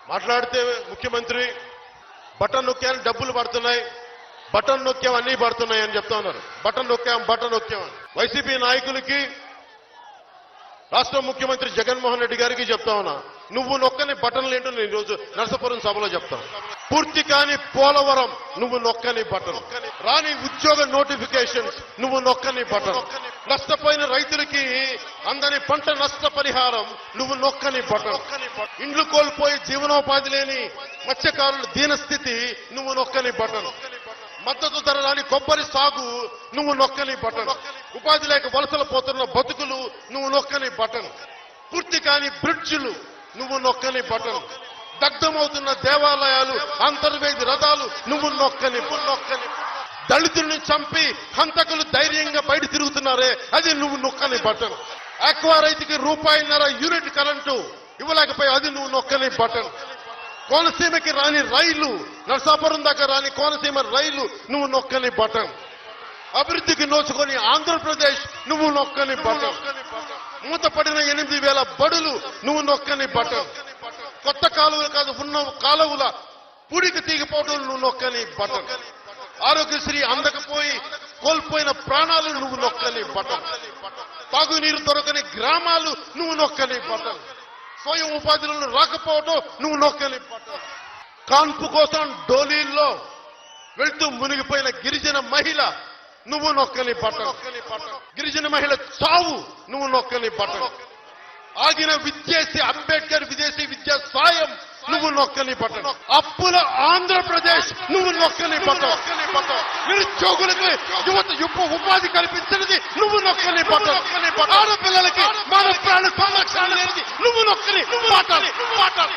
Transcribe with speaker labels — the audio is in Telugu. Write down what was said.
Speaker 1: మాట్లాడితే ముఖ్యమంత్రి బటన్ నొక్కాను డబ్బులు పడుతున్నాయి, బటన్ నొక్కాం అన్ని పడుతున్నాయి అని చెప్తా ఉన్నారు. బటన్ నొక్కాం. వైసీపీ నాయకులకి రాష్ట్ర ముఖ్యమంత్రి జగన్మోహన్ రెడ్డి గారికి చెప్తా ఉన్నా, నువ్వు నొక్కని బటన్లు ఏంటో నేను ఈరోజు నరసాపురం సభలో చెప్తాను. పూర్తి కాని పోలవరం నువ్వు నొక్కని బటన్, రాని ఉద్యోగ నోటిఫికేషన్స్ నువ్వు నొక్కని బటన్, నష్టపోయిన రైతులకి అందని పంట నష్ట పరిహారం నువ్వు నొక్కని బటన్, ఇండ్లు కోల్పోయి జీవనోపాధి లేని మత్స్యకారుల దీనస్థితి నువ్వు నొక్కని బటన్, మద్దతు ధర రాని కొబ్బరి సాగు నువ్వు నొక్కని బటన్, ఉపాధి లేక వలసలు పోతున్న బతుకులు నువ్వు నొక్కని బటన్, పూర్తి కాని బ్రిడ్జిలు నువ్వు నొక్కని బటన్, దగ్ధమవుతున్న దేవాలయాలు అంతర్వేది రథాలు నువ్వు నొక్కని దళితుల్ని చంపి హంతకులు ధైర్యంగా బయట తిరుగుతున్నారే అది నువ్వు నొక్కని బటన్, ఆక్వా రైతుకి ₹1.5 యూనిట్ కరెంటు ఇవ్వలేకపోయి అది నువ్వు నొక్కని బటన్, కోనసీమకి రాని రైలు నరసాపురం దాకా రాని కోనసీమ రైలు నువ్వు నొక్కని బటన్, అభివృద్ధికి నోచుకొని ఆంధ్రప్రదేశ్ నువ్వు నొక్కని బటన్, మూతపడిన 8,000 బడులు నువ్వు నొక్కని బటన్, కొత్త కాలువలు కాదు ఉన్న కాలువల పూడికి తీగిపోవడం నువ్వు నొక్కని బటన్, ఆరోగ్యశ్రీ అందకపోయి కోల్పోయిన ప్రాణాలు నువ్వు నొక్కని బటన్, తాగునీరు దొరకని గ్రామాలు నువ్వు నొక్కని బటన్, స్వయం ఉపాధులను రాకపోవడం నువ్వు నొక్కని బటన్, కాన్పు కోసం డోలీల్లో వెళ్తూ మునిగిపోయిన గిరిజన మహిళ నువ్వు నొక్కని బటన్, గిరిజన మహిళ చావు నువ్వు నొక్కని బటన్, ఆగిన విద్యేసి అంబేద్కర్ విదేశీ విద్యా సాయం నువ్వు నొక్కని బటన్, అప్పుల ఆంధ్రప్రదేశ్ నువ్వు నొక్కని బటన్, నిరుద్యోగులకు యువత ఉపాధి కల్పించినది నువ్వు నొక్కని బటన్, ఆడపిల్లలకి మన ప్రాణ సంరక్షణ అనేది నువ్వు నొక్కని బటన్.